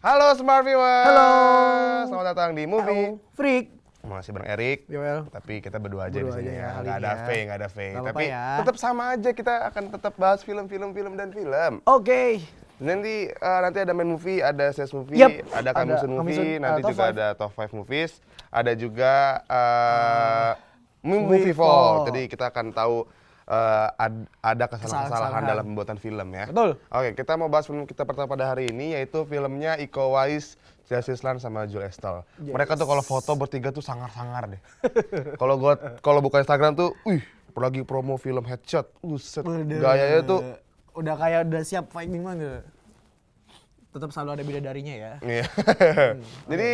Halo Smart Viewers. Halo. Selamat datang di Movie Freak. Masih bareng Erik. Yoel. Tapi kita berdua aja di Berdua sini aja ya. ya, Nggak kali ada ini ya. Faye, nggak ada Faye. Nggak Tapi apa-apa ya. tetap sama aja, kita akan tetap bahas film, dan film. Oke. Nanti ada main movie, ada sales movie, Yep. ada commission movie, nanti top juga 5. ada top 5 movies, ada juga movie vault. Jadi kita akan tahu ada kesalahan-kesalahan dalam pembuatan film ya. Betul. Oke, kita mau bahas film kita pertama pada hari ini yaitu filmnya Iko Uwais, Chelsea Islan sama Jules Estelle. Yes. Mereka tuh kalau foto bertiga tuh sangar-sangar deh. Kalau buka Instagram tuh, lagi promo film Headshot. Set. Gayanya tuh udah kayak udah siap fighting banget. Tetap selalu ada bidadarinya ya. iya. Jadi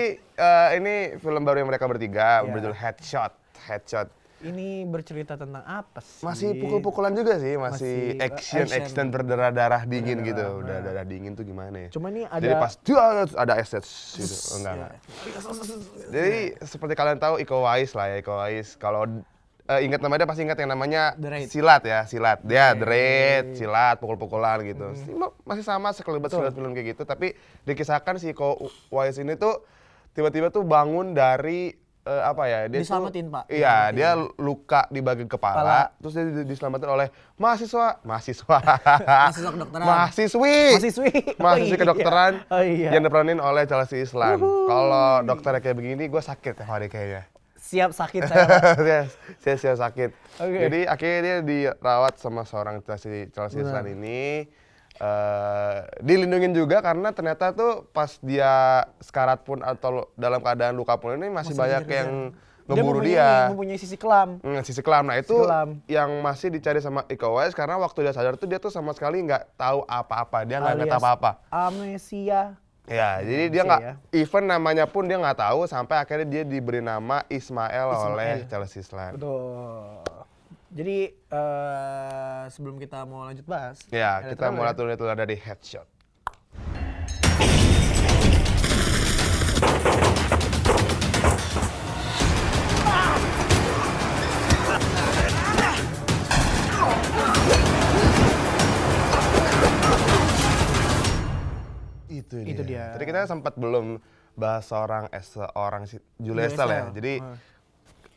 ini film baru yang mereka bertiga berjudul Headshot. Ini bercerita tentang apa sih? Masih pukul-pukulan juga sih, masih action berdarah-darah dingin gitu. Udah darah dingin tuh gimana ya? Cuma ini ada. Jadi pas ada assets gitu. Enggak. Jadi seperti kalian tahu Iko Uwais lah ya, Iko Uwais. Kalau ingat namanya pasti ingat yang namanya silat ya, silat. Dia The Raid, silat, pukul-pukulan gitu. Masih sama sekelebat silat film kayak gitu, tapi dikisahkan si Iko Uwais ini tuh tiba-tiba tuh bangun dari dia diselamatin, Pak. Iya, dia luka di bagian kepala, terus dia diselamatin oleh mahasiswa kedokteran. mahasiswi kedokteran yang diperanin oleh Chelsea Islan. Kalau dokternya kayak begini, gue sakit ya hari kayaknya. Siap sakit saya. Saya siap sakit. Okay. Jadi akhirnya dia dirawat sama seorang Chelsea Islan ini. Dilindungin juga karena ternyata tuh pas dia sekarat pun atau dalam keadaan luka pun ini masih banyak yang ngeburu dia. Mempunyai sisi kelam. Sisi kelam. Nah itu yang masih dicari sama Iko Uwais karena waktu dia sadar tuh dia tuh sama sekali nggak tahu apa-apa. Dia nggak ngerti apa-apa. Amnesia. Ya, jadi dia nggak even namanya pun dia nggak tahu sampai akhirnya dia diberi nama Ismail oleh Chelsea Islan. Betul. Jadi sebelum kita mau lanjut bahas, ya kita mulai tulis dari Headshot. Itu dia. Tadi kita sempat belum bahas seorang Jules Estelle ya. Jadi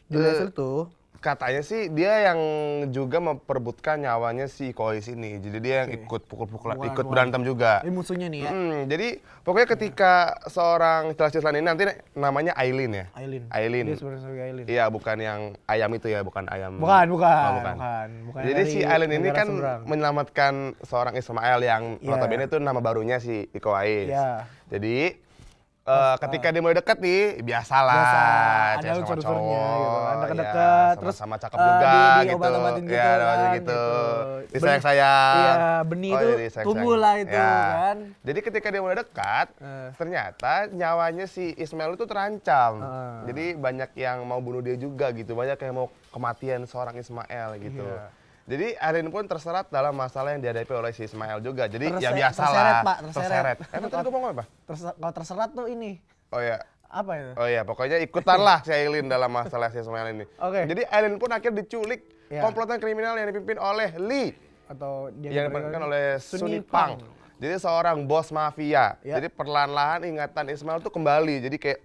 Jules Estelle tuh katanya sih dia yang juga memperebutkan nyawanya si Iko Uwais ini. Jadi dia yang ikut pukul-pukulan, ikut berantem juga. Ini musuhnya nih ya. Jadi pokoknya ketika seorang Chelsea Islan ini nanti namanya Aileen ya. Aileen. Dia sebenarnya Aileen. Iya, bukan yang ayam itu ya, bukan ayam. Bukan. Jadi si Aileen ini kan menyelamatkan seorang Ismail yang notabene itu nama barunya si Iko Uwais. Iya. Jadi ketika dia mulai deket nih, biasalah, cewek sama cowok, gitu. Deket-deket, terus sama cakep juga gitu, obat-obatin gitu, gitu. Disayang-sayang. Iya, benih itu tumbuh lah itu kan. Jadi ketika dia mulai dekat, ternyata nyawanya si Ismail itu terancam. Jadi banyak yang mau bunuh dia juga gitu, banyak yang mau kematian seorang Ismail gitu. Jadi Aileen pun terseret dalam masalah yang dihadapi oleh si Ismail juga. Jadi ya biasalah. Terseret. Tadi gue ngomong apa? Kalau terseret tuh ini. Oh ya. Apa itu? Oh iya, pokoknya ikutan lah si Aileen dalam masalah si Ismail ini. Jadi Aileen pun akhirnya diculik komplotan kriminal yang dipimpin oleh Lee. Atau yang diperankan oleh Sunny Pang. Jadi seorang bos mafia. Jadi perlahan-lahan ingatan Ismail tuh kembali. Jadi kayak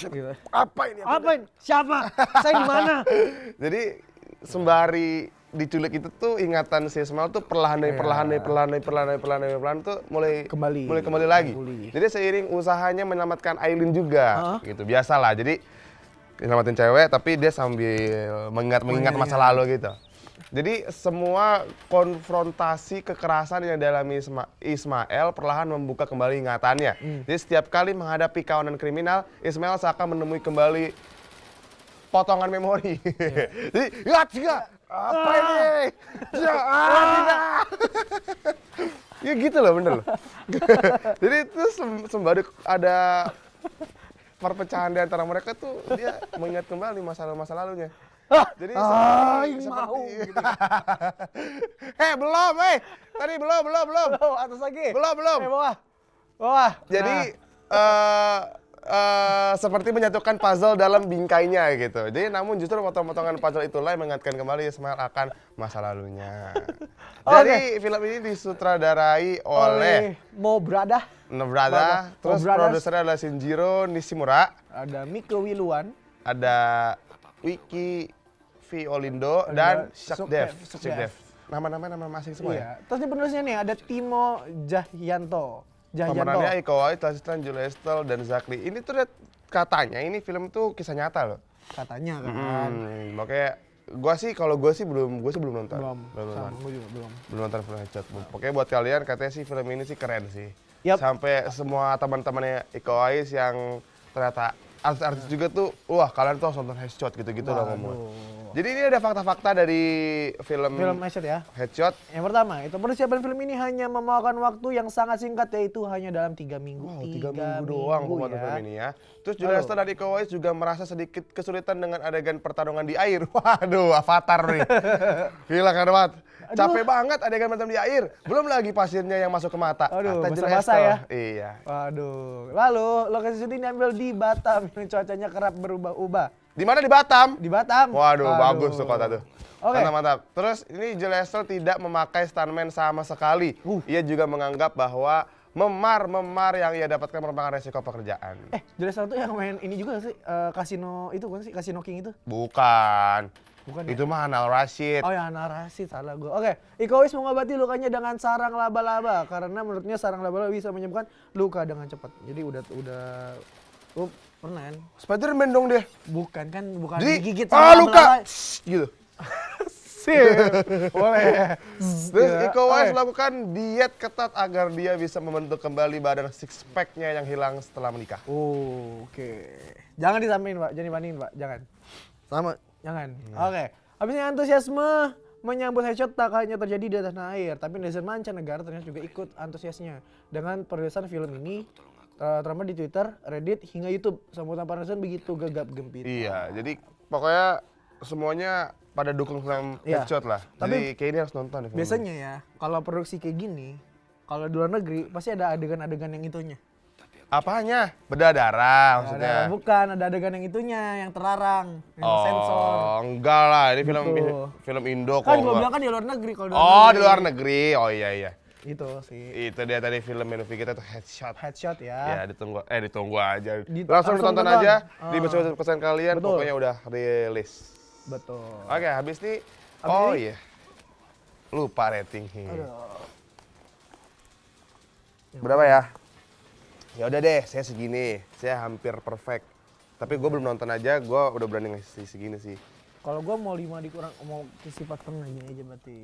gitu. Apa ini? Siapa? Saya di mana? Jadi sembari diculik itu tuh ingatan si Ismail tuh perlahan tuh mulai kembali lagi. Jadi seiring usahanya menyelamatkan Aileen juga, gitu biasalah. Jadi nyelamatin cewek tapi dia sambil mengingat masa lalu gitu. Jadi semua konfrontasi kekerasan yang dialami Ismail perlahan membuka kembali ingatannya. Jadi setiap kali menghadapi kawanan kriminal, Ismail seakan menemui kembali potongan memori. Jadi, apa ini? Ya gitu loh, bener loh. Jadi itu sembari ada perpecahan di antara mereka tuh, dia mengingat kembali masa lalunya. Jadi seperti gitu. Belum. Tadi belum. Atas lagi. Belum. Bawah. Jadi seperti menyatukan puzzle dalam bingkainya gitu. Jadi namun justru potong-potongan puzzle itulah yang mengingatkan kembali Ismail akan masa lalunya. Jadi film ini disutradarai oleh Mo Brada. Nobrada, terus produsernya adalah Shinjiro Nishimura. Ada Miko Wiluan. Ada Wiki Violindo dan Shakdev. Nama asing semua ya? Terus di penulisnya nih ada Timo Jahyanto. Pemerannya Iko Uwais, Tristan Julia Estelle, dan Zakli. Ini tuh katanya ini film tuh kisah nyata loh. Katanya kan. Makanya gue sih belum nonton. Belum nonton film Headshot. Pokoknya buat kalian katanya sih film ini sih keren sih. Sampai semua teman-temannya Iko Uwais yang ternyata artis-artis juga tuh, wah kalian tuh harus nonton Headshot gitu-gitu lah ngomong. Jadi ini ada fakta-fakta dari film Headshot ya. Headshot. Yang pertama, itu persiapan film ini hanya memakan waktu yang sangat singkat, yaitu hanya dalam 3 minggu. Wow, 3 minggu doang pembuatan film ini ya. Terus Julia Estelle dan Iko Uwais juga merasa sedikit kesulitan dengan adegan pertarungan di air. Waduh, Avatar nih. Gila kan banget. Capek banget adegan berantem di air. Belum lagi pasirnya yang masuk ke mata. Aduh, Julia basah ya. Iya. Waduh. Lalu, lokasi syuting diambil di Batam yang cuacanya kerap berubah-ubah. Di mana di Batam? Di Batam. Waduh, bagus tuh kota tuh. Oke. Mantap. Terus ini Julia Estelle tidak memakai stuntman sama sekali. Ia juga menganggap bahwa memar yang ia dapatkan merupakan resiko pekerjaan. Julia Estelle tuh yang main ini juga sih, kasino itu kan sih, Kasino King itu? Bukan itu mah Anal Rashid. Oh ya, Anal Rashid, salah gue. Oke, Iko Uwais mengobati lukanya dengan sarang laba-laba karena menurutnya sarang laba-laba bisa menyembuhkan luka dengan cepat. Jadi udah pernah kan? Spiderman dong dia. Bukan Jadi, digigit luka. Gitu. Boleh. Terus Iko Uwais melakukan diet ketat agar dia bisa membentuk kembali badan six pack-nya yang hilang setelah menikah. Oke. Jangan disamain, Pak. Jangan dibandingin, Pak. Jangan. Sama, jangan. Oke. Habisnya antusiasme menyambut Headshot tak hanya terjadi di tanah air, tapi netizen mancanegara ternyata juga ikut antusiasnya dengan perilisan film ini. Terutama di Twitter, Reddit, hingga YouTube. Sambutan para netizen begitu gegap gempita. Iya, jadi pokoknya semuanya pada dukung film Headshot lah. Jadi kayak ini harus nonton. Biasanya ya, kalau produksi kayak gini, kalau di luar negeri pasti ada adegan-adegan yang itunya. Apanya? Berdarah maksudnya? Bukan, ada adegan yang itunya, yang terlarang, yang sensor. Oh, enggak lah, ini film Indo kok. Kan gue bilang kan di luar negeri kalau di luar negeri. Oh iya. Itu sih. Itu dia tadi film movie kita tuh Headshot. Headshot ya. Ya, ditunggu aja. Langsung tonton aja di pesan kalian. Betul. Pokoknya udah rilis. Betul. Oke, habis nih. Iya. Lupa ratingnya. Berapa ya? Ya udah deh, saya segini. Saya hampir perfect. Tapi gue belum nonton aja, gue udah berani ngasih segini sih. Kalau gue mau 5 dikurang, mau isi 4 setengah gini aja berarti.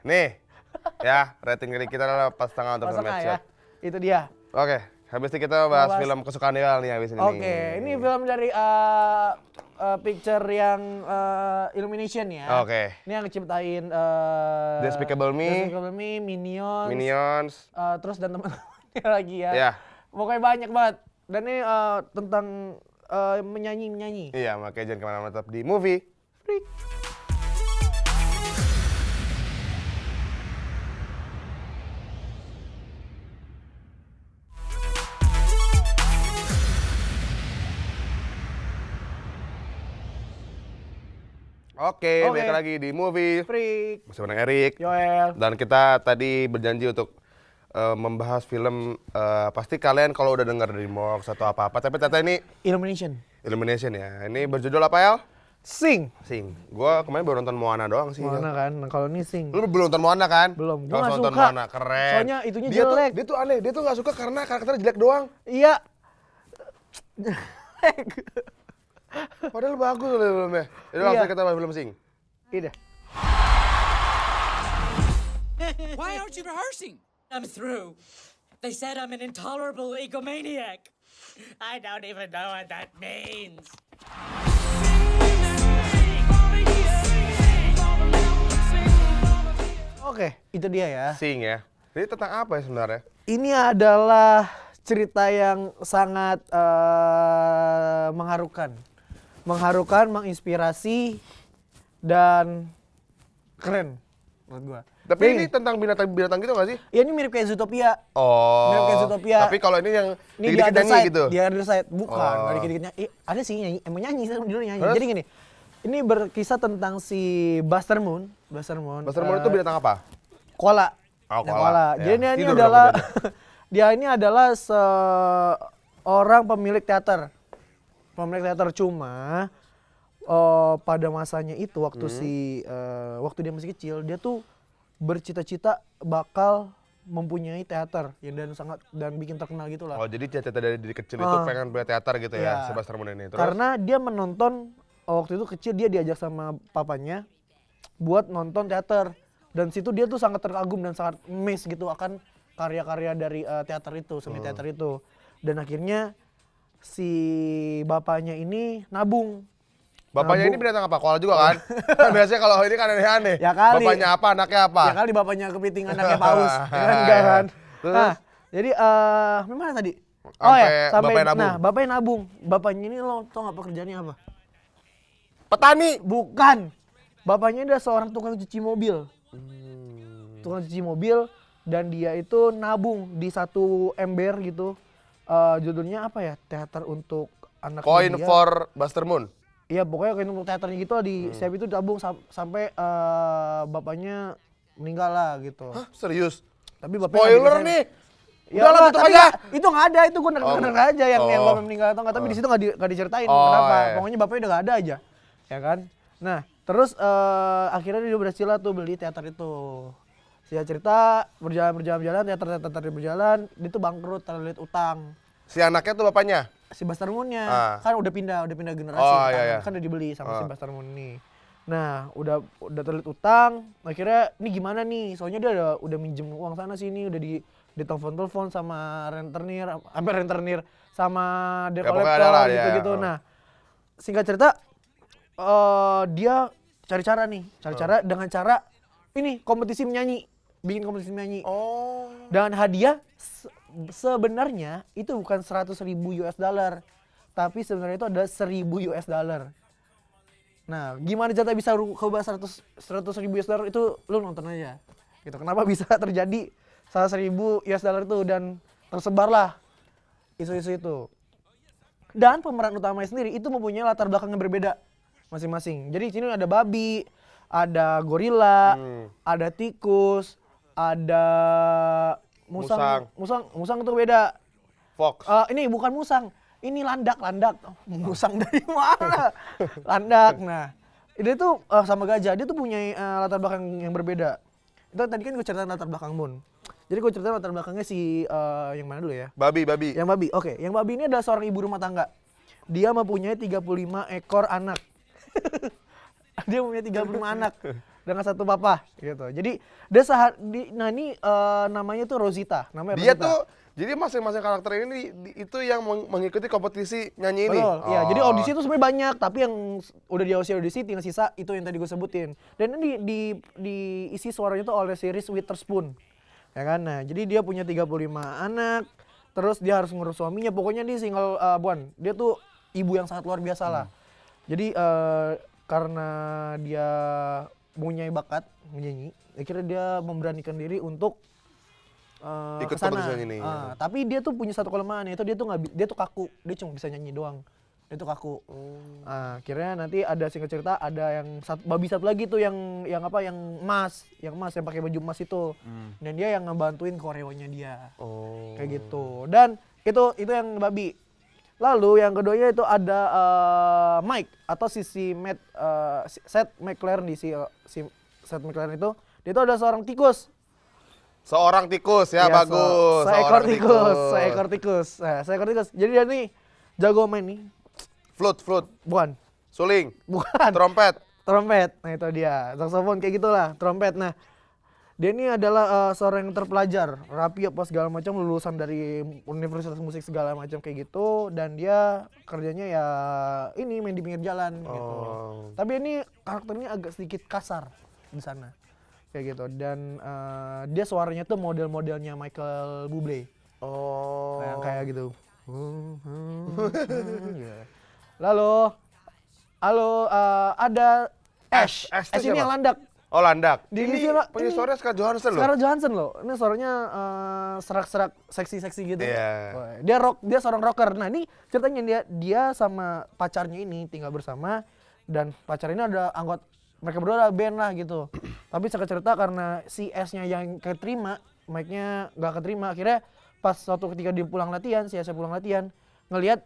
Nih, ya rating dari kita adalah 4,5 untuk film Headshot. Ya? Itu dia. Oke, habis itu kita bahas film kesukaan Deal nih habis ini. Oke, ini film dari picture yang Illumination ya. Oke. Ini yang ciptain Despicable Me, Minions, terus dan teman-temannya lagi ya. Iya. Pokoknya banyak banget. Dan ini tentang menyanyi. Iya, makanya jangan kemana-mana, tetap di Movie Freak. Oke, balik lagi di Movie Freak. Bersama dengan Erik. Yoel. Dan kita tadi berjanji untuk membahas film, pasti kalian kalau udah dengar dari Mox atau apa-apa, tapi ternyata ini Illumination ya. Ini berjudul apa, El? Sing. Gua kemarin baru nonton Moana doang sih. Moana kan, nah, kalau ini Sing. Lu belum nonton Moana kan? Belum. Gua Harus nggak nonton suka. Moana, keren. Soalnya itunya jelek. Dia tuh aneh, dia tuh nggak suka karena karakternya jelek doang. Iya. Padahal bagus loh filmnya. Jadi langsung kita bahas film Sing. Iya. Why aren't you rehearsing? I'm through. They said I'm an intolerable egomaniac. I don't even know what that means. Oke, itu dia ya. Sing ya. Ini tentang apa ya sebenarnya? Ini adalah cerita yang sangat mengharukan. Menginspirasi dan keren menurut gua. Tapi Jadi ini tentang binatang-binatang gitu nggak sih? ya ini mirip kayak Zootopia. Oh. Mirip kayak Zootopia. Tapi kalau ini yang Ini di dikit-dikit other nyanyi side, gitu. di other side. Bukan, Oh. nggak dikit-dikitnya. Ada sih nyanyi, emang nyanyi, dulu nyanyi. Terus? Jadi gini, ini berkisah tentang si Buster Moon. Buster Moon itu binatang apa? Koala. Oh, Ya, koala. Jadi Ya. dia ini Tidur adalah dong dia ini adalah seorang pemilik teater. Pemilik teater cuma pada masanya itu waktu waktu dia masih kecil, dia tuh bercita-cita bakal mempunyai teater ya, dan bikin terkenal gitu lah. Oh, jadi cita-cita dari kecil itu pengen punya teater gitu ya, Iya. si Buster Moon ini. Terus? Karena dia menonton waktu itu kecil, dia diajak sama papanya buat nonton teater, dan situ dia tuh sangat terkagum dan sangat amazed gitu akan karya-karya dari teater itu, seni teater itu. Dan akhirnya si bapaknya ini nabung. Bapaknya ini binatang apa? Koala juga kan? Kan biasanya kalau ini kan aneh-aneh. Ya kali. Bapaknya apa, anaknya apa? Ya kali bapaknya kepiting anaknya paus, ya kan enggak kan? Terus? Nah, jadi gimana tadi? Sampai bapaknya nabung. Nah, bapaknya nabung. Bapaknya ini lo tau nggak pekerjaannya apa? Petani. Bukan. Bapaknya adalah seorang tukang cuci mobil. Tukang cuci mobil, dan dia itu nabung di satu ember gitu. Judulnya apa ya? Teater untuk anak Coin dia. for Buster Moon. Iya, pokoknya kayak untuk teaternya gitu di setiap itu tabung sampai bapaknya meninggal lah gitu. Hah, serius? Tapi bapaknya Spoiler nggak dikasih- nih. Ya Udah lah, Allah, tutup tapi aja. itu nggak ada, itu gue denger aja yang Oh. bapak meninggal atau nggak, tapi di situ nggak diceritain Oh, kenapa. iya. Pokoknya bapaknya udah nggak ada aja, ya kan. Nah, terus akhirnya dia berhasil lah tuh beli teater itu. Singkat cerita berjalan, teater berjalan, dia tuh bangkrut, terlilit utang. Si anaknya tuh bapaknya? Si Buster Moon-nya Ah. kan udah pindah generasi, Oh, utang, iya, iya. kan udah dibeli sama si Buster Moon ini. Nah, udah terlilit utang, akhirnya ini gimana nih? Soalnya dia udah minjem uang sana sini, udah ditelepon sama rentenir sama debt Ya, pokoknya collector ada lah, gitu-gitu. ya. Nah, singkat cerita dia cari cara dengan cara ini kompetisi menyanyi, bikin kompetisi menyanyi. Oh. Dan hadiah sebenarnya itu bukan 100.000 US dollar, tapi sebenarnya itu ada 1.000 US dollar. Nah, gimana cara bisa coba 100.000 US dollar itu lu nonton aja. Gitu. Kenapa bisa terjadi 100.000 US dollar itu, dan tersebarlah isu-isu itu. Dan pemeran utamanya sendiri itu mempunyai latar belakang yang berbeda masing-masing. Jadi di sini ada babi, ada gorila, ada tikus, ada musang itu beda. Fox. Ini bukan musang, ini landak. Musang dari mana? Landak. Nah, dia tuh sama gajah, dia tuh punya latar belakang yang berbeda. Itu tadi kan gue ceritain latar belakang Moon. Jadi gue ceritain latar belakangnya si yang mana dulu ya? Babi. Yang babi. Oke, yang babi ini adalah seorang ibu rumah tangga. Dia mempunyai 35 ekor anak. Dia mempunyai 35 anak dengan satu papa gitu. Jadi dia ini namanya tuh Rosita, namanya Dia Rosita. tuh, jadi masing-masing karakter ini itu yang mengikuti kompetisi nyanyi ini. Betul, iya. Oh. Jadi audisi itu sebenarnya banyak, tapi yang udah audisi tinggal sisa itu yang tadi gue sebutin. Dan ini diisi suaranya tuh oleh si Reese Witherspoon. Ya kan? Nah, jadi dia punya 35 anak, terus dia harus ngurus suaminya. Pokoknya dia single buan. Dia tuh ibu yang sangat luar biasa lah. Jadi karena dia mempunyai bakat menyanyi, akhirnya dia memberanikan diri untuk Ikut kesana. kompetisi ini. Tapi dia tuh punya satu kelemahan, yaitu dia tuh kaku, dia cuma bisa nyanyi doang, dia tuh kaku. Akhirnya nanti ada singkat cerita, ada yang babi satu lagi tuh yang emas yang pakai baju emas itu, dan dia yang ngebantuin koreonya dia, kayak gitu. Dan itu yang babi. Lalu yang keduanya itu ada Mike atau Seth MacFarlane si Seth MacFarlane itu, dia itu ada seorang tikus. Seorang tikus ya, Iya, bagus. seekor tikus. Nah, seekor tikus. Jadi dia nih jago main nih. Flute. Bukan. Suling. Bukan. Trompet. Nah itu dia. Saxophone kayak gitulah, trompet. Nah, dia ini adalah seorang yang terpelajar, rapi apa segala macam, lulusan dari universitas musik segala macam kayak gitu, dan dia kerjanya ya ini main di pinggir jalan gitu. Tapi ini karakternya agak sedikit kasar di sana. Kayak gitu, dan dia suaranya tuh model-modelnya Michael Bublé. Yang kayak gitu. Lalu ada Ash. Ash Ash itu ini siapa? yang landak. Oh, Landak. Di Ini film- penyesuaiannya Scarlett Johansson loh. Scarlett Johansson loh. Ini suaranya serak-serak seksi-seksi gitu. Iya. Wah, dia seorang rocker. Nah, ini ceritanya dia sama pacarnya ini tinggal bersama dan pacar ini ada anggota mereka berdua ada band lah gitu. Tapi singkat cerita karena si S-nya yang keterima, mic-nya nggak keterima, akhirnya pas suatu ketika dia pulang latihan, si S-nya pulang latihan, ngelihat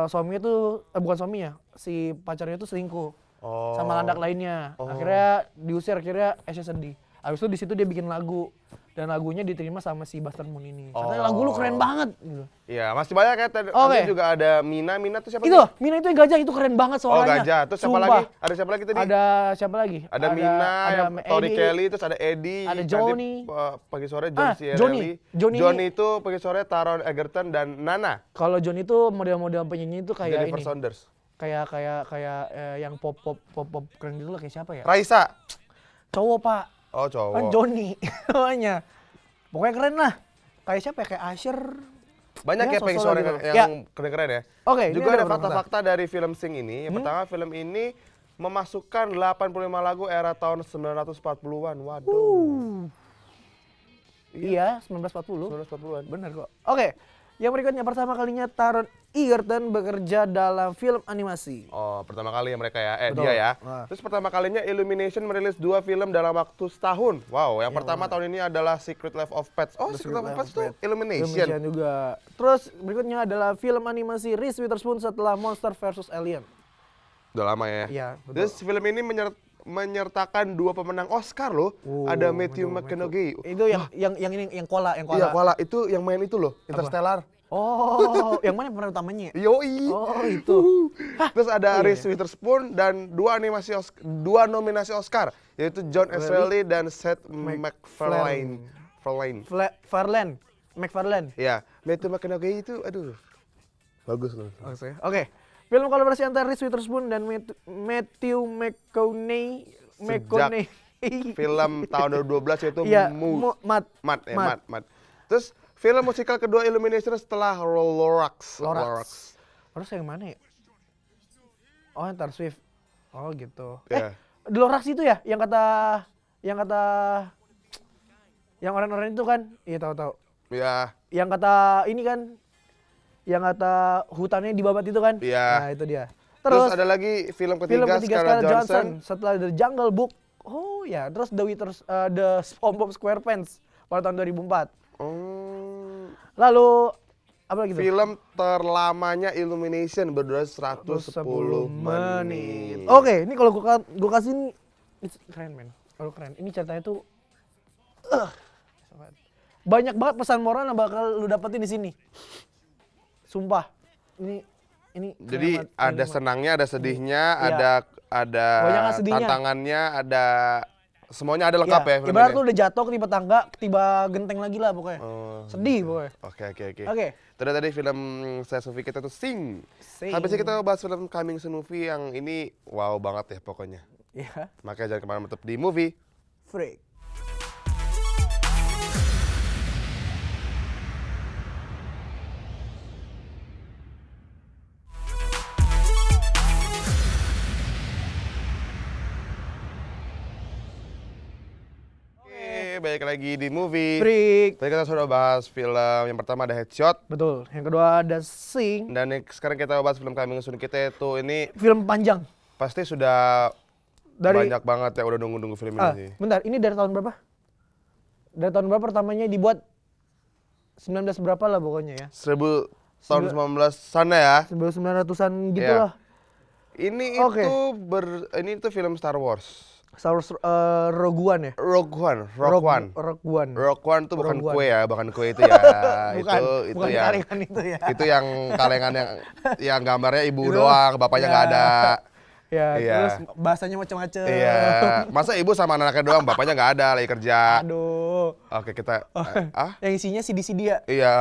suaminya tuh bukan suaminya, si pacarnya tuh selingkuh. Oh. Sama landak lainnya. Akhirnya diusir, akhirnya Asia sedih. Habis itu di situ dia bikin lagu dan lagunya diterima sama si Buster Moon ini. Katanya lagu lu keren banget gitu. Iya, masih banyak ya. Tadi juga ada Mina tuh siapa Itu, sih? Mina itu yang gajah itu keren banget Oh, suaranya. Gajah. Terus siapa Sumpah. lagi? Ada siapa lagi tadi? Ada siapa lagi? Ada Mina, ada Tori Eddie. Kelly, terus ada Eddie. Ada nanti, Johnny. pagi sore John Ciarelli. Johnny itu pagi sore Taron Egerton dan Nana. Kalau John itu model-model penyanyi itu kayak Jennifer ini. Saunders. Kayak yang pop keren gitu lah kayak siapa ya? Raisa. Cowok, Pak. Oh, cowok. Kan Johnny namanya. Pokoknya keren lah. Kayak siapa ya? Kayak Asher. Banyak ya pagi sosok sore gitu. yang keren-keren ya. Oke, ini Juga ada beberapa fakta-fakta dari film Sing ini. Yang pertama, film ini memasukkan 85 lagu era tahun 940-an. Waduh. Iya, 1940. 940-an. Bener kok. Oke, yang berikutnya pertama kalinya Taron Egerton bekerja dalam film animasi. Oh, pertama kali ya mereka ya. Betul. Dia ya. Wah. Terus pertama kalinya Illumination merilis 2 film dalam waktu setahun. Wow, yang pertama tahun ini adalah Secret Life of Pets. Oh, Secret Life of Pets itu Illumination. juga. Terus berikutnya adalah film animasi Reese Witherspoon setelah Monster vs Alien. Udah lama ya. Iya, betul. Terus film ini menyertakan 2 pemenang Oscar loh. Ada Matthew McConaughey. Itu yang ini yang koala. Iya, Kuala. Itu yang main itu loh, Interstellar. Oh, yang mana pemeran utamanya? Yoi. Oh, itu. Terus ada Reese Witherspoon dan 2 nominasi Oscar, yaitu John S. Reilly dan Seth MacFarlane. McFarlane. Ya, Matthew McConaughey itu, aduh, bagus loh. Oke. Film kolaborasi antara Reese Witherspoon dan Matthew McConaughey. Film tahun 2012 yaitu Iya, Mad. Terus film musikal kedua Illumination setelah Lorax. Terus yang mana ya? Oh, yang Taylor Swift. Oh, gitu. Iya. Lorax itu ya yang kata yang orang-orang itu kan? Iya, tahu. Ya, Yang kata ini kan yang kata hutannya dibabat itu kan? Iya. Nah, itu dia. terus ada lagi film ketiga Scarlett Johansson. setelah The Jungle Book. Oh ya, terus The SpongeBob SquarePants pada tahun 2004. Lalu apa lagi tuh? Film terlamanya Illumination berdurasi 110 menit. Oke, ini kalau gua kasih ini keren men. Kalau keren. Ini ceritanya tuh banyak banget pesan moral yang bakal lu dapetin di sini. Sumpah. Ini Jadi keren banget. ada Ini senangnya, ada sedihnya, Iya. ada Banyak sedihnya. tantangannya, ada semuanya ada lengkap ya film Ibarat ini. lu udah jatuh ketiba tangga, ketiba genteng lagi lah pokoknya. Sedih pokoknya. Oke. Oke. Itu tadi film saya movie kita tuh Sing. Sing. Habis itu kita bahas film Coming Soon movie yang ini wow banget ya pokoknya. Iya. Makanya jangan kemana-mana, tetap di movie. Freak. Oke, balik lagi di movie. Freak. Tadi kita sudah bahas film yang pertama ada Headshot. Betul. Yang kedua ada Sing. Dan sekarang kita bahas film Coming Soon kita itu ini Film panjang. pasti sudah Dari banyak banget ya udah nunggu-nunggu film ini sih. bentar, ini dari tahun berapa? Dari tahun berapa pertamanya dibuat? 19 berapa lah pokoknya ya. 1900 sana ya. 1900-an gitu Iya. lah. Ini Oke. itu film Star Wars. Star Wars Rogue One ya? Rogue One. Rogue One. Rogue One itu bukan Rogue One. kue ya, bukan kue itu ya. Bukan yang kalengan itu ya. itu yang kalengan yang gambarnya ibu doang, bapaknya nggak ada. Ya, Iya. terus bahasanya macam-macam. Iya. Masa ibu sama anaknya doang, bapaknya nggak ada lagi kerja. Aduh. Oke, kita Yang isinya CD-CD ya? Iya.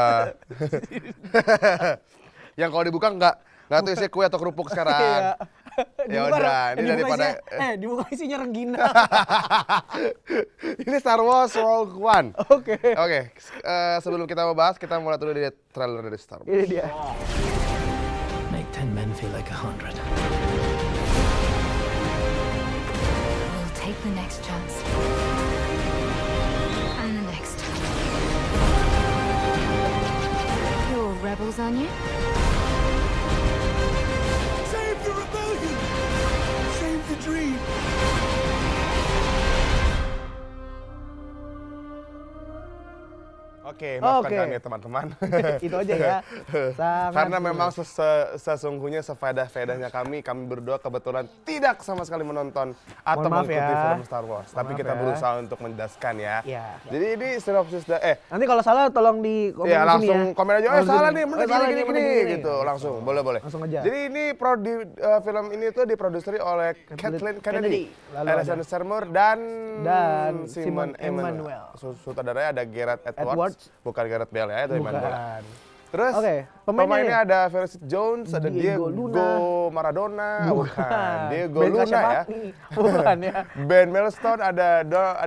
Yang kalau dibuka nggak tuh isinya kue atau kerupuk sekarang. Ya udah, ini daripada dibuka isinya Renggina. ini Star Wars Rogue One. Oke. Oke, sebelum kita mau bahas, kita mulai dulu dari trailer dari Star Wars. Ini dia. Make 10 men feel like 100. We'll take The next chance. And the next. You're rebels, aren't you? Save the rebellion! Save the dream! Oke, maafkan Oke. kami teman-teman. Itu aja ya. Sangat Karena jelas. memang sesungguhnya sefaedah-faedahnya kami berdua kebetulan tidak sama sekali menonton atau Mohon maaf mengikuti ya. film Star Wars. Tapi maaf kita ya. berusaha untuk menjelaskan ya. Iya. Jadi ini sinopsis Nanti kalau salah tolong di komen ya di sini langsung ya. komen aja, Langsung salah di nih, sini. bener Oh, salah nih, gini, bener gini, gitu. Langsung, boleh. Langsung aja. Jadi ini film ini tuh diproduksi oleh Kathleen Kennedy, Lalu Alexander ada- Seymour dan Simon Simon Emmanuel. Sutradaranya ada Gareth Edwards, Edwards. bukan Gareth Bale ya, itu Emmanuel. Bukan. Terus Oke, pemainnya pemainnya nih. ada Felicity Jones, ada Diego Diego Luna. Maradona, bukan. Diego Ben Luna ya. Kasyafani. Bukan ya. Ben Mendelsohn, ada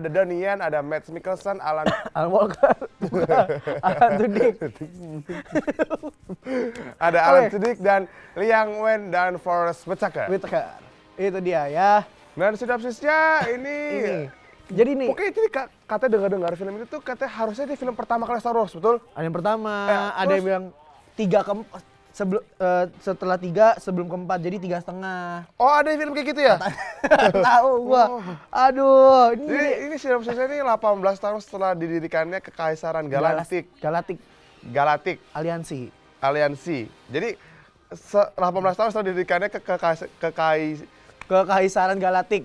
Donnie Yen, ada Matt Mikkelsen, Alan Alan Walker. Bukan. Alan Tudyk. ada Alan Oke. Tudyk dan Liang Wen dan Forrest Whitaker. Whitaker. Itu dia ya. Dan sinopsisnya ini. Jadi nih, Pokoknya ini katanya dengar-dengar film ini tuh katanya harusnya ini film pertama kali Star Wars, betul? ada yang pertama, ada terus? yang bilang setelah 3 sebelum keempat, jadi 3,5. Oh, ada film kayak gitu ya? Tahu gua. Aduh, Jadi ini ini sinopsisnya ini 18 tahun setelah didirikannya Kekaisaran Galaktik. Galaktik Aliansi. Jadi 18 tahun setelah didirikannya Kekaisaran Galaktik.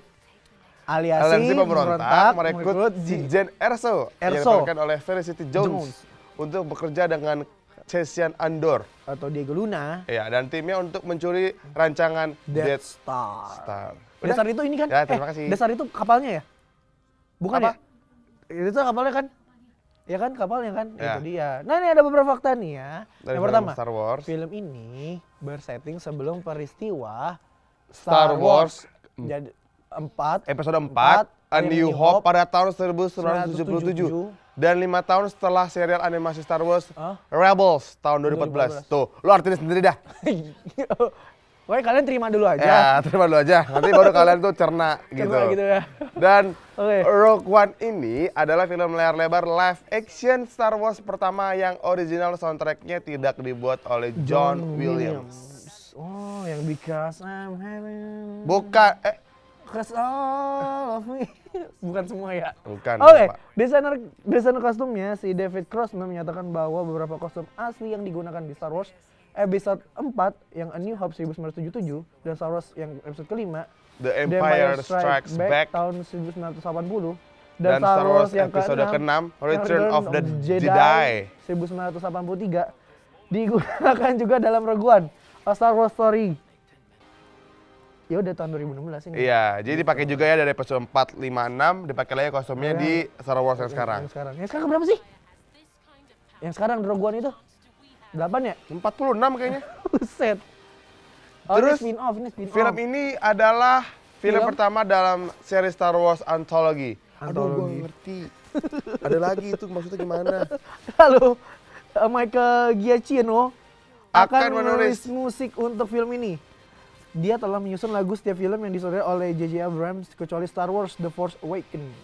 Aliansi pemberontak merekrut Jen Erso yang Erso. diperankan oleh Felicity Jones untuk bekerja dengan Cassian Andor. atau Diego Luna. Ya, dan timnya untuk mencuri rancangan Death Death Star. Star. Dasar itu ini kan? Ya, terima kasih. Dasar itu kapalnya ya? Bukan Apa? ya? Itu kapalnya kan? Ya kan kapalnya kan? Ya. Itu dia. Nah ini ada beberapa fakta nih ya. Dari Yang film pertama, Star Wars. film ini bersetting sebelum peristiwa Star Wars Jadi episode 4 A New Hope pada tahun 1977 dan 5 tahun setelah serial animasi Star Wars Rebels tahun 2014. Tuh, lu artinya sendiri dah. Pokoknya kalian terima dulu aja. Ya, terima dulu aja. Nanti baru kalian tuh cerna gitu. Cerna gitu ya. Dan Oke. Rogue One ini adalah film layar lebar live action Star Wars pertama yang original soundtracknya tidak dibuat oleh John Williams. Oh, yang Because I'm Having Bukan, Cause all of me. Bukan semua ya? bukan. Oke, Pak. desainer kostumnya si David Crossman menyatakan bahwa beberapa kostum asli yang digunakan di Star Wars episode 4 yang A New Hope 1977 dan Star Wars yang episode kelima The Empire Strikes Back tahun 1980 dan Star Wars yang episode ke-6 Return of the Jedi. 1983 digunakan juga dalam Rogue One, A Star Wars Story. Ya udah tahun 2016 ini. Iya, jadi dipakai juga ya dari episode 4, 5, 6 dipakai lagi kostumnya di Star Wars yang sekarang. Yang sekarang berapa sih? Yang sekarang Rogue One itu? 8 ya? 46 kayaknya. Buset. Oh, Terus, ini spin-off, ini spin-off. Film ini adalah film pertama dalam seri Star Wars Anthology. Aduh, gua ngerti. Ada lagi itu maksudnya gimana? Lalu Michael Giacchino akan Akan menulis menulis musik untuk film ini. Dia telah menyusun lagu setiap film yang disutradarai oleh J.J. Abrams kecuali Star Wars The Force Awakens.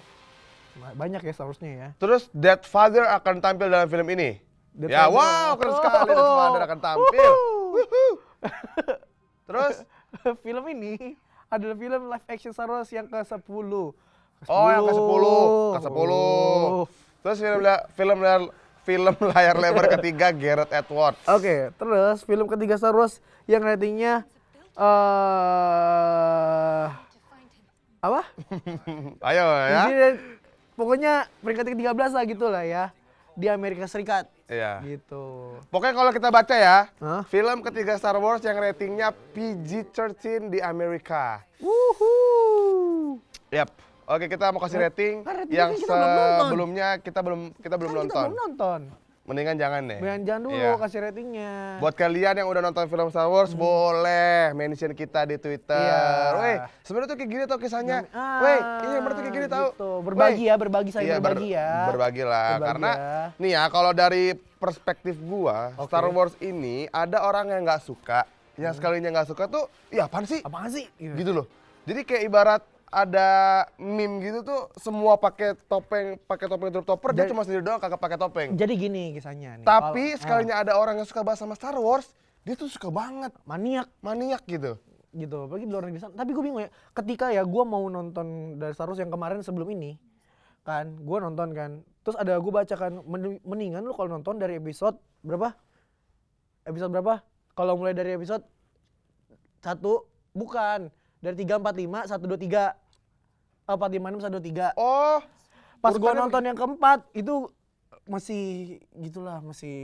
Banyak ya Star Wars-nya ya. Terus Death Father akan tampil dalam film ini. Death Ya, Father. wow, keren sekali Death Father akan tampil. Wuhu. Terus, Film ini adalah film live action Star Wars yang ke-10. oh yang ke-10, ke-10. Terus film layar lebar ketiga Gareth Edwards. Oke, terus film ketiga Star Wars yang ratingnya apa? Ayo ya. Jadi, pokoknya peringkat ke-13 lah gitu lah ya di Amerika Serikat. Iya. Gitu. Pokoknya kalau kita baca ya, Hah? film ketiga Star Wars yang ratingnya PG-13 di Amerika. Wuhu. Yap. Oke, kita mau kasih rating Kan ratingnya yang kita belum nonton. sebelumnya kita belum Kan nonton. kita belum nonton. Mendingan jangan deh. Jangan dulu Iya. kasih ratingnya. Buat kalian yang udah nonton film Star Wars, boleh mention kita di Twitter. Iya. Weh, sebenarnya tuh kayak gini tau kisahnya. Ah, Weh, ini bener tuh kayak gini tau. gitu. Berbagi Weh. ya, berbagi saling Iya, berbagi ya. Berbagi lah, Berbagi karena ya. nih ya kalau dari perspektif gua, Oke. Star Wars ini ada orang yang nggak suka, yang sekalinya nggak suka tuh, ya apaan sih? Apaan sih? Gitu loh. Jadi kayak ibarat ada meme gitu tuh semua pakai topeng Stormtrooper, dia cuma sendiri doang kagak pakai topeng. Jadi gini kisahnya nih. Tapi sekalinya ada orang yang suka bahas sama Star Wars, dia tuh suka banget maniak gitu. Gitu, apalagi di luar negeri sana. Tapi gue bingung ya, ketika ya gue mau nonton dari Star Wars yang kemarin sebelum ini, kan, gue nonton kan, terus ada gue baca kan, mendingan lu kalau nonton dari episode berapa? Episode berapa? Kalau mulai dari episode 1, bukan, dari 3, 4, 5, 1, 2, 3. 4, 5, 6, 1, 2, 3. Oh, Pas gue nonton yang keempat, itu masih gitulah, masih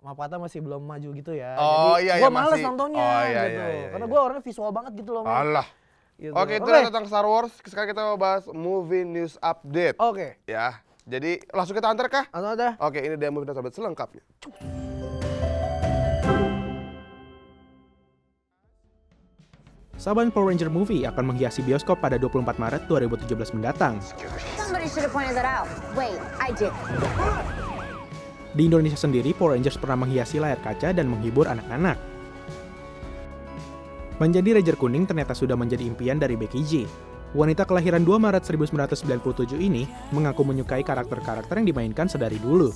maaf kata masih belum maju gitu ya. Oh, jadi iya, gue iya, males masih. nontonnya Oh, iya, gitu. iya, Karena iya. gue orangnya visual banget gitu loh. men. alah. Gitu. Oke, itu tentang Star Wars. Sekarang kita mau bahas movie news update. Oke. Ya, jadi langsung kita antar kah? Langsung aja. Oke, ini dia movie news update selengkapnya. Saban Power Ranger Movie akan menghiasi bioskop pada 24 Maret 2017 mendatang. Somebody should have pointed that out. Wait, I did. Di Indonesia sendiri, Power Rangers pernah menghiasi layar kaca dan menghibur anak-anak. Menjadi Ranger kuning ternyata sudah menjadi impian dari Becky G. Wanita kelahiran 2 Maret 1997 ini mengaku menyukai karakter-karakter yang dimainkan sedari dulu.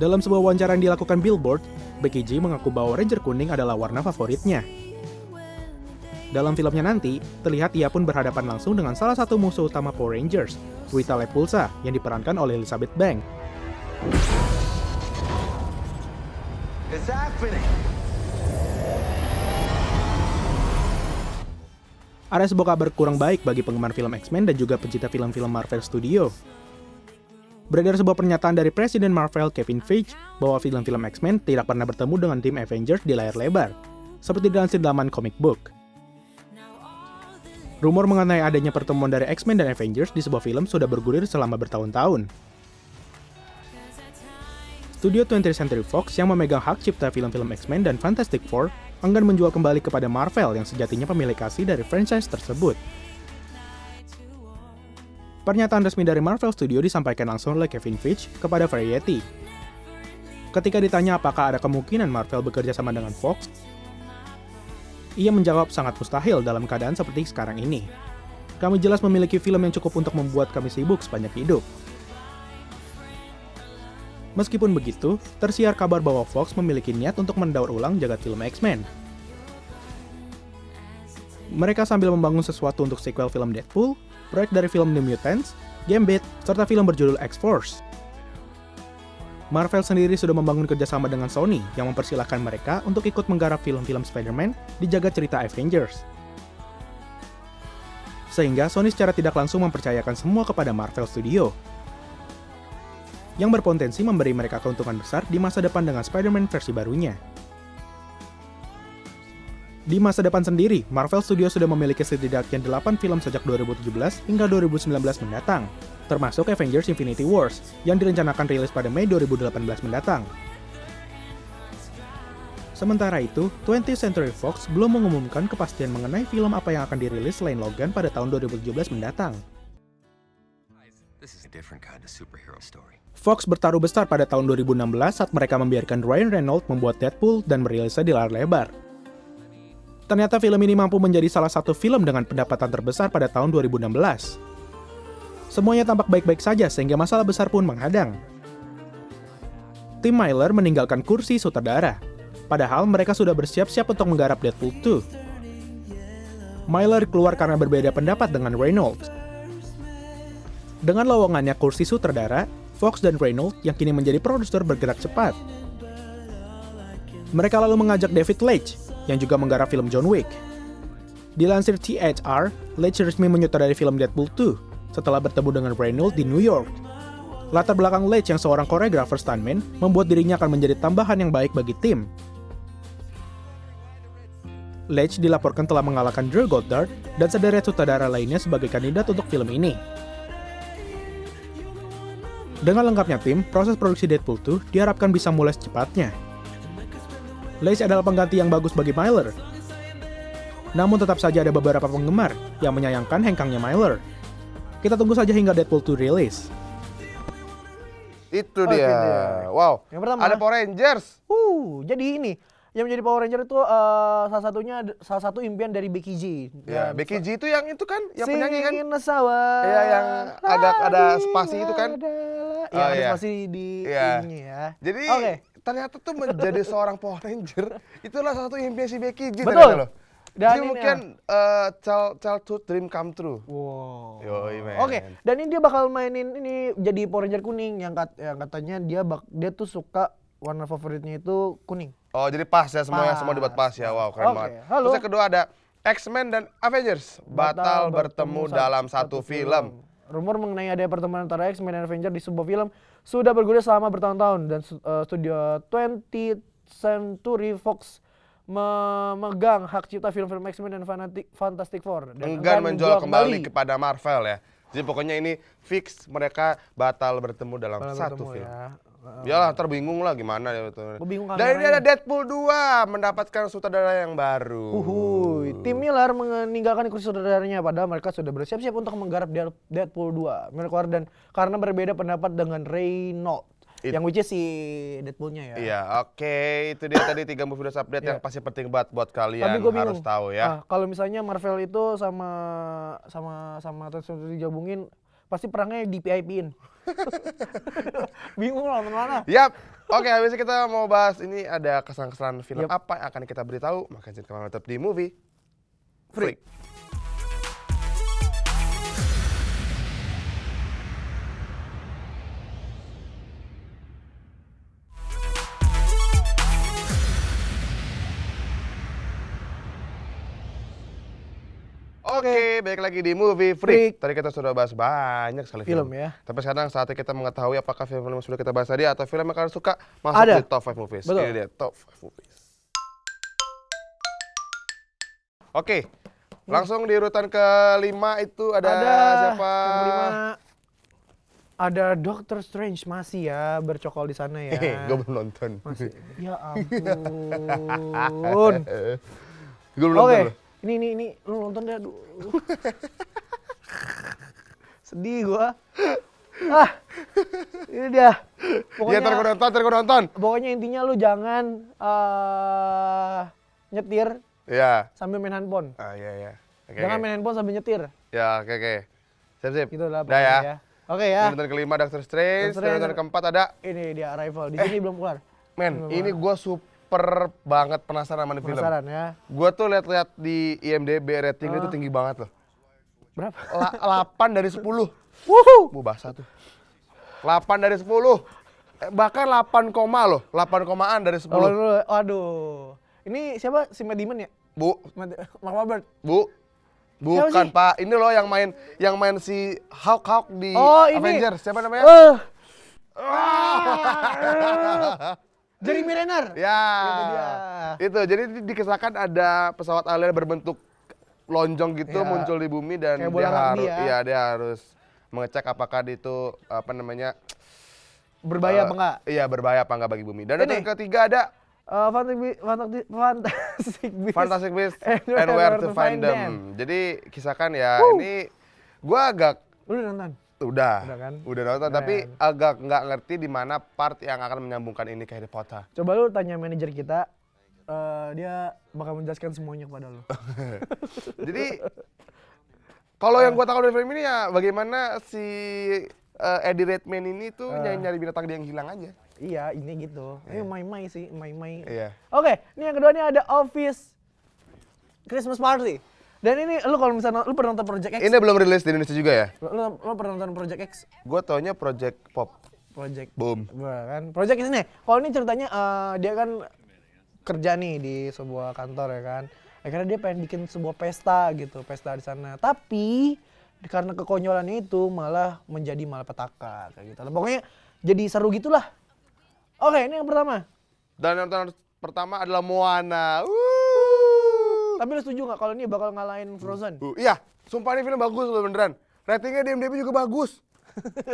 Dalam sebuah wawancara yang dilakukan Billboard, Becky G mengaku bahwa Ranger kuning adalah warna favoritnya. Dalam filmnya nanti, terlihat ia pun berhadapan langsung dengan salah satu musuh utama Power Rangers, Rita Repulsa, yang diperankan oleh Elizabeth Banks. It's happening. Ada sebuah kabar kurang baik bagi penggemar film X-Men dan juga pencinta film-film Marvel Studio. Beredar sebuah pernyataan dari Presiden Marvel Kevin Feige bahwa film-film X-Men tidak pernah bertemu dengan tim Avengers di layar lebar, seperti dilansir laman comic book. Rumor mengenai adanya pertemuan dari X-Men dan Avengers di sebuah film sudah bergulir selama bertahun-tahun. Studio 20th Century Fox yang memegang hak cipta film-film X-Men dan Fantastic Four enggan menjual kembali kepada Marvel yang sejatinya pemilik asli dari franchise tersebut. Pernyataan resmi dari Marvel Studio disampaikan langsung oleh Kevin Feige kepada Variety. Ketika ditanya apakah ada kemungkinan Marvel bekerja sama dengan Fox, ia menjawab sangat mustahil dalam keadaan seperti sekarang ini. Kami jelas memiliki film yang cukup untuk membuat kami sibuk sepanjang hidup. Meskipun begitu, tersiar kabar bahwa Fox memiliki niat untuk mendaur ulang jagat film X-Men. Mereka sambil membangun sesuatu untuk sequel film Deadpool, proyek dari film New Mutants, Gambit, serta film berjudul X-Force. Marvel sendiri sudah membangun kerjasama dengan Sony yang mempersilahkan mereka untuk ikut menggarap film-film Spider-Man di jagat cerita Avengers. Sehingga Sony secara tidak langsung mempercayakan semua kepada Marvel Studio, yang berpotensi memberi mereka keuntungan besar di masa depan dengan Spider-Man versi barunya. Di masa depan sendiri, Marvel Studios sudah memiliki setidaknya 8 film sejak 2017 hingga 2019 mendatang, termasuk Avengers Infinity Wars, yang direncanakan rilis pada Mei 2018 mendatang. Sementara itu, 20th Century Fox belum mengumumkan kepastian mengenai film apa yang akan dirilis selain Logan pada tahun 2017 mendatang. This is a different kind of superhero story. Fox bertaruh besar pada tahun 2016 saat mereka membiarkan Ryan Reynolds membuat Deadpool dan merilisnya di layar lebar. Ternyata film ini mampu menjadi salah satu film dengan pendapatan terbesar pada tahun 2016. Semuanya tampak baik-baik saja sehingga masalah besar pun menghadang. Tim Miller meninggalkan kursi sutradara, padahal mereka sudah bersiap-siap untuk menggarap Deadpool 2. Miller keluar karena berbeda pendapat dengan Reynolds. Dengan lowongannya kursi sutradara, Fox dan Reynolds yang kini menjadi produser bergerak cepat. Mereka lalu mengajak David Leitch, yang juga menggarap film John Wick. Dilansir THR, Leitch resmi menyutradarai film Deadpool 2 setelah bertemu dengan Reynolds di New York. Latar belakang Leitch yang seorang koreografer stuntman membuat dirinya akan menjadi tambahan yang baik bagi tim. Leitch dilaporkan telah mengalahkan Drew Goddard dan sederet sutradara lainnya sebagai kandidat untuk film ini. Dengan lengkapnya tim, proses produksi Deadpool 2 diharapkan bisa mulai secepatnya. Leitch adalah pengganti yang bagus bagi Miller. Namun tetap saja ada beberapa penggemar yang menyayangkan hengkangnya Miller. Kita tunggu saja hingga Deadpool 2 rilis. Itu dia. Wow. Yang pertama. Ada Power Rangers. Jadi ini yang menjadi Power Ranger itu salah satu impian dari Becky G. Ya, Becky G itu yang itu kan, yang penyanyi kan? Singin sawah. Iya, yang agak ada spasi itu kan? Iya, Oh, ada iya. spasi di Iya. ini ya. Jadi Oke. ternyata tuh menjadi seorang Power Ranger itulah salah satu impian si Becky G. Betul. ternyata loh. Dan Jadi ini mungkin childhood dream come true. Wow. Yoi, man. Oke, dan ini dia bakal mainin ini jadi Power Ranger kuning yang katanya dia tuh suka warna favoritnya itu kuning. Oh, jadi pas ya semuanya, Pas. semua dibuat pas ya. Wow, keren Oke, banget. halo. Terus yang kedua ada X-Men dan Avengers batal bertemu dalam satu film. Rumor mengenai ada pertemuan antara X-Men dan Avengers di sebuah film sudah bergulir selama bertahun-tahun dan studio 20th Century Fox memegang hak cipta film-film X-Men dan Fantastic Four dan Enggan akan menjual kembali kepada Marvel ya. Jadi pokoknya ini fix mereka batal bertemu dalam satu film. Ya. Yalah, ntar bingung lah gimana ya itu. Gua bingung Dan ini kameranya. ada Deadpool 2 mendapatkan sutradara yang baru. Uhuy, tim Miller meninggalkan kursi saudaranya padahal mereka sudah bersiap-siap untuk menggarap Deadpool 2. Miller dan karena berbeda pendapat dengan Reynolds. Yang which is si Deadpool-nya ya. Iya, oke. Itu dia tadi 3 movie news update yang pasti penting banget buat kalian Tapi gue bingung. harus tahu ya. Kalau misalnya Marvel itu sama Transformers digabungin, pasti perangnya di PIP-in. Bingung lah mana. Yap. Oke, habis itu kita mau bahas ini ada kesan-kesan film Yap. apa yang akan kita beritahu. Maka jangan kemana tetap di Movie Freak. Oke, balik lagi di Movie Freak. Tadi kita sudah bahas banyak sekali Film film. ya. Tapi sekarang saatnya kita mengetahui apakah film-film yang sudah kita bahas tadi atau film yang kalian suka masuk Ada. di top 5 movies. Betul. Ini dia top 5 movies. Oke, langsung di urutan kelima itu ada siapa? Yang kelima, ada Doctor Strange masih ya bercokol di sana ya. Gue belum nonton. Masih. Ya ampun. Gue belum Oke, nonton. ini lu nonton deh. Aduh. Sedih gua. Ini dia. Iya, ntar gue nonton. Pokoknya intinya lu jangan nyetir Iya. sambil main handphone. Iya. Oke, Jangan oke. main handphone sambil nyetir. Ya, oke. Sip. Gitu lah Udah ya. pokoknya ya. Oke ya. Urutan kelima Doctor Strange, Doctor Strange. urutan keempat ada Ini dia Arrival. Di sini belum keluar. Men, ini gue super banget penasaran sama nih film. Penasaran ya. Gue tuh lihat-lihat di IMDb rating itu tinggi banget loh. Berapa? 8 dari 10. Wuhu. Bu bahasa tuh. 8 dari 10. Bahkan 8 koma loh. 8 komaan dari 10. Aduh. Ini siapa? Si Matt Damon ya? Bu, Mark Wahlberg. Bu. Bukan Siapa sih? Pak, ini loh yang main si Hulk di Oh, ini. Avengers. Siapa namanya? Jeremy Renner. Ya. Itu dia. Itu. Jadi dikisahkan ada pesawat alien berbentuk lonjong gitu Ya. muncul di bumi dan Kayak dia bola rugby harus ya. dia harus mengecek apakah itu apa namanya? Berbahaya apa enggak? Iya, berbahaya apa enggak bagi bumi. Dan Ini. yang ketiga ada Fantastic Beasts and Where to Find Them. Jadi kisahkan ya ini gua agak Lu udah nonton? udah kan? udah nonton tapi agak nggak ngerti di mana part yang akan menyambungkan ini ke Harry Potter. Coba lu tanya manajer kita, dia bakal menjelaskan semuanya kepada lu. Jadi kalau yang gua tahu dari film ini ya bagaimana si Eddie Redmayne ini tuh nyari binatang dia yang hilang aja. Iya, ini gitu. Ini Mai sih, Mai. Iya. Oke, ini yang kedua ini ada Office Christmas Party. Dan ini lu kalau misalnya lu pernah nonton Project X? Ini belum rilis di Indonesia juga ya? Lu pernah nonton Project X? Gua taunya Project Pop. Project. Boom. Kan. Project ini nih. Kalau ini ceritanya dia kan kerja nih di sebuah kantor ya kan. Akhirnya dia pengen bikin sebuah pesta gitu, pesta di sana. Tapi karena kekonyolannya itu malah menjadi malapetaka kayak gitu. Pokoknya jadi seru gitulah. Oke, ini yang pertama. Dan yang pertama adalah Moana. Tapi lu setuju nggak kalau ini bakal ngalahin Frozen? Iya, sumpah ini film bagus loh beneran. Ratingnya di IMDb juga bagus.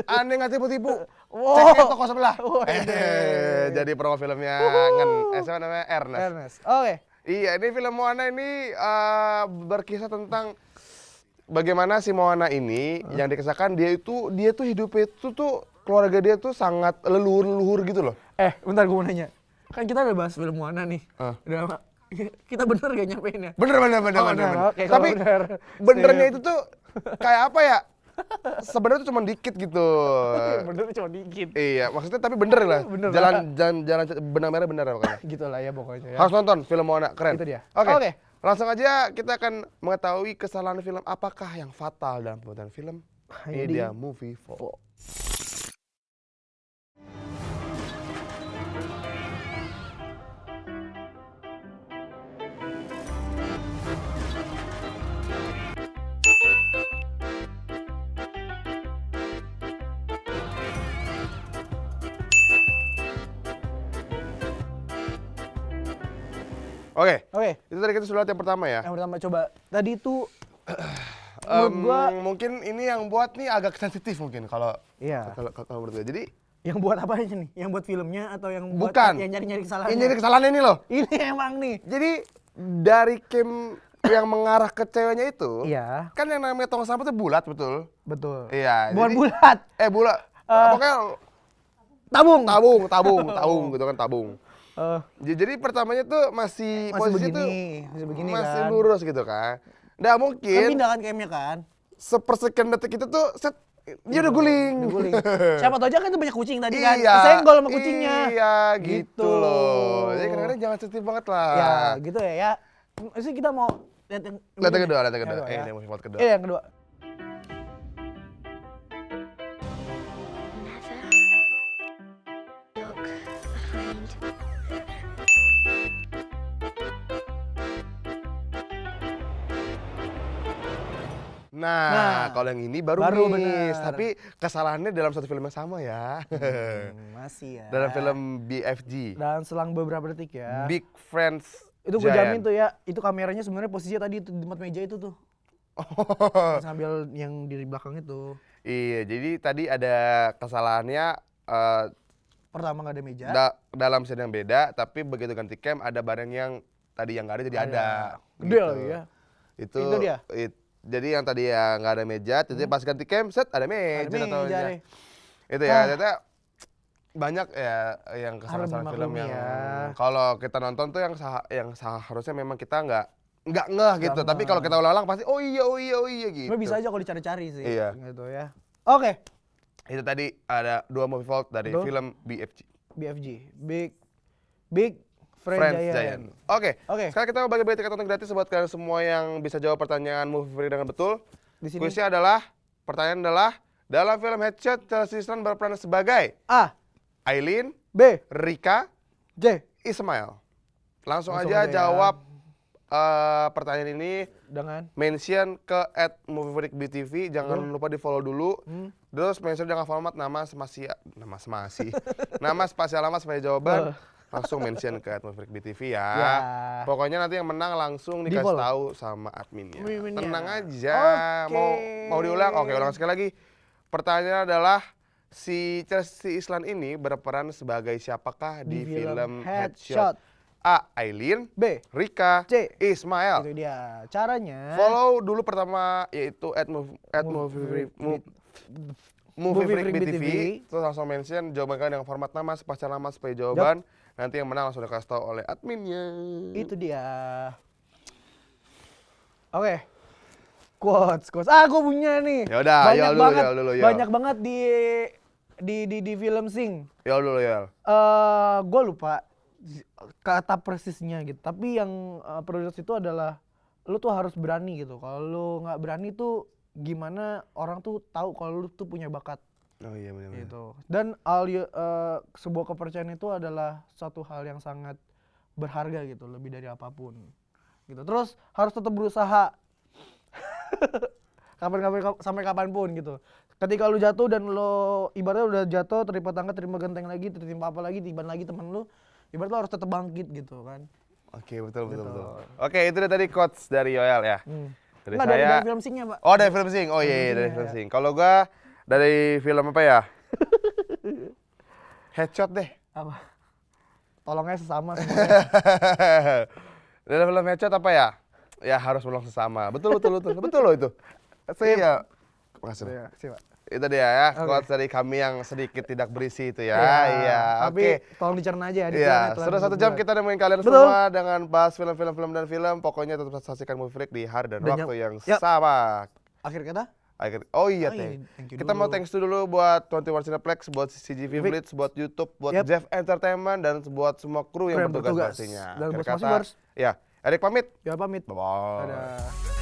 Aneh nggak tipu-tipu. Wow. Cek toko sebelah. Wede. Jadi promo filmnya siapa namanya? Ernest. Oke. Iya, ini film Moana ini berkisah tentang bagaimana si Moana ini yang dikisahkan dia tuh hidupnya itu tuh keluarga dia tuh sangat leluhur gitu loh. Bentar gue mau nanya. Kan kita udah bahas film Moana nih. Udah lama. Kita bener gak nyampein ya? Bener. Oh, bener. Oke, kalau Tapi bener. benernya itu tuh kayak apa ya? Sebenarnya tuh cuma dikit gitu. Bener cuma dikit. Iya, maksudnya tapi bener lah. Bener Jalan benang merah bener pokoknya. Gitu lah ya pokoknya ya. Harus nonton film Moana, keren. Itu dia. Oke. Oke. Langsung aja kita akan mengetahui kesalahan film apakah yang fatal dalam pembuatan film. Ini dia movie Fall. Oke, Oke. itu tadi kita sudah lihat yang pertama ya. Yang pertama coba tadi itu menurut gua Mungkin ini yang buat nih agak sensitif mungkin kalau iya. kalau menurut gue. Jadi Yang buat apa aja nih? Yang buat filmnya atau yang buat Bukan. yang nyari-nyari kesalahan? ini kesalahan ini loh. Ini emang nih. Jadi dari Kim yang mengarah ke ceweknya itu, Iya, kan yang namanya tong sampah itu bulat betul. betul. Iya. Bukan jadi- bulat. Bulat. Pokoknya Tabung. tabung gitu kan tabung. Jadi pertamanya tuh masih posisi tuh masih begini masih kan. lurus gitu kan. Nggak Kan mungkin pindah kan camnya kan. sepersekian detik itu tuh set dia udah guling. Udah guling. Siapa tahu aja kan itu banyak kucing tadi kan. Iya. Kesenggol sama kucingnya. Iya gitu Gitu. loh. Jadi kadang-kadang jangan sensitif banget lah. Ya, gitu ya. Ya. Maksudnya kita mau lihat yang Lihat yang kedua, lihat yang Yang kedua. kedua, ya. Ini movie Fall kedua. yang kedua. Nah, kalau yang ini baru baru miss, bener. tapi kesalahannya dalam satu film yang sama ya. Masih ya. Dalam film BFG, Dan selang beberapa detik ya. Big Friends Itu gue Giant. jamin tuh ya, itu kameranya sebenarnya posisinya tadi itu di tempat meja itu tuh. Oh, Pas ngambil yang di belakang itu. iya, jadi tadi ada kesalahannya Pertama nggak ada meja. dalam scene yang beda, tapi begitu ganti cam ada barang yang tadi yang nggak ada jadi ada. Gede lagi ya. Itu dia? Jadi yang tadi ya nggak ada meja, jadi pas ganti cam set ada meja. Ada atau meja meja. deh. Itu ya, ternyata banyak ya yang kesalahan film dimaklumi yang ya. kalau kita nonton tuh yang seharusnya memang kita nggak ngeh gitu, tapi kalau kita ulang-ulang pasti oh iya gitu. Cuma bisa aja kalau dicari-cari sih. Iya. Gitu ya. Oke. Itu tadi ada 2 movie fault dari Betul. film BFG. BFG. Big Friends Giant. Oke. Oke. Sekarang kita mau bagi-bagi tiket nonton gratis buat kalian semua yang bisa jawab pertanyaan movie free dengan betul. Di sini. Kuisnya pertanyaan adalah dalam film Headshot Chelsea Islan berperan sebagai A, Aileen, B, Rika, J. Ismail. Langsung Langsung aja aja ya. jawab pertanyaan ini, Dengan mention ke @moviefreakbtv, jangan lupa di follow dulu. Terus mention dengan format nama spasi, nama spasi alamat supaya jawaban. Langsung mention ke @moviefreakbtv ya. Ya. Pokoknya nanti yang menang langsung Di dikasih follow. tahu sama adminnya. Adminnya. Tenang aja. Oke. Mau diulang? Oke, ulang sekali lagi. Pertanyaannya adalah si Chelsea Islan ini berperan sebagai siapakah di film Headshot? A. Aileen, B, Rika, C. Ismail. Itu dia. Caranya Follow dulu pertama yaitu @moviefreakbtv, terus langsung mention jawaban kalian dengan format nama, spasi alamat supaya jawaban. Nanti yang menang langsung dikasih tahu oleh adminnya. itu dia. Oke. Quotes. Gue punya nih. Yaudah, banyak Yol dulu, banget, Yol dulu, Yol. banyak banget di film Sing. Ya dulu ya. Gue lupa kata persisnya gitu. Tapi yang prioritas itu adalah lu tuh harus berani gitu. Kalau lu nggak berani tuh gimana orang tuh tahu kalau lu tuh punya bakat Oh iya benar. gitu. Dan sebuah kepercayaan itu adalah satu hal yang sangat berharga gitu, lebih dari apapun. Gitu. Terus harus tetap berusaha. Sampai kapanpun gitu. Ketika lu jatuh dan lo ibaratnya udah jatuh, tertimpa tangga, tertimpa genteng lagi, tertimpa apa lagi, tiban lagi temen lu, ibarat lo harus tetap bangkit gitu kan. Oke, betul. Oke, itu dia tadi quotes dari Yoel ya. Dari Nggak, saya. dari film Sing-nya, Pak. Oh, dari film Sing. Oh iya, dari film Sing. Kalau gua dari film apa ya? Headshot deh. Apa? Tolongnya sesama semuanya. Dari film Headshot apa ya? Ya harus menolong sesama. Betul loh itu. Iya. Makasih. Iya, sih, Pak. Itu dia ya, Oke. quotes dari kami yang sedikit tidak berisi itu ya. Ya, Iya, tapi oke. tolong dicerna aja ya. di Iya, planet sudah 1 Land jam berdua. kita nemuin kalian Betul. semua dengan bahas film dan film. Pokoknya tetap saksikan Movie Freak di hari dan Dan waktu yang yap. sama. Akhir kata? Oh iya, Oh iya, thank you kita mau dulu. thanks dulu buat 21 Cineplex, buat CGV Blitz, buat YouTube, buat Yap. Jeff Entertainment, dan buat semua kru yang Kru yang bertugas bertugas. pastinya. Dan Akhir bos kata, Masibers. ya, Erik pamit. Ya pamit. Bye-bye. Dadah.